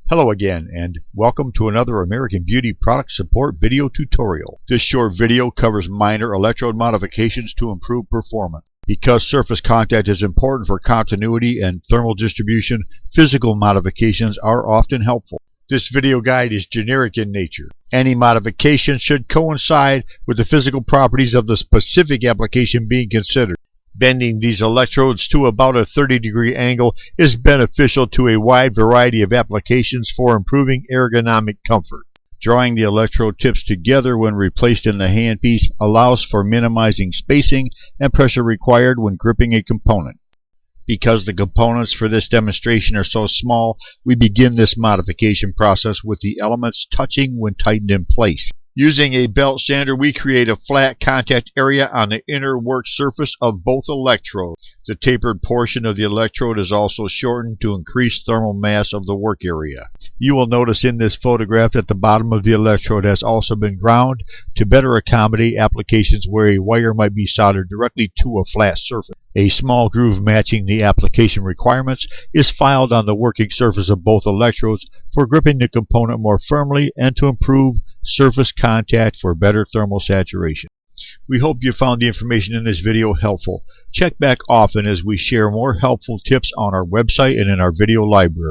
Hello again, and welcome to another American Beauty product support video tutorial. This short video covers minor electrode modifications to improve performance. Because surface contact is important for continuity and thermal distribution, physical modifications are often helpful. This video guide is generic in nature. Any modification should coincide with the physical properties of the specific application being considered. Bending these electrodes to about a 30-degree angle is beneficial to a wide variety of applications for improving ergonomic comfort. Drawing the electrode tips together when replaced in the handpiece allows for minimizing spacing and pressure required when gripping a component. Because the components for this demonstration are so small, we begin this modification process with the elements touching when tightened in place. Using a belt sander, we create a flat contact area on the inner work surface of both electrodes. The tapered portion of the electrode is also shortened to increase thermal mass of the work area. You will notice in this photograph that the bottom of the electrode has also been ground to better accommodate applications where a wire might be soldered directly to a flat surface. A small groove matching the application requirements is filed on the working surface of both electrodes for gripping the component more firmly and to improve surface contact for better thermal saturation. We hope you found the information in this video helpful. Check back often as we share more helpful tips on our website and in our video library.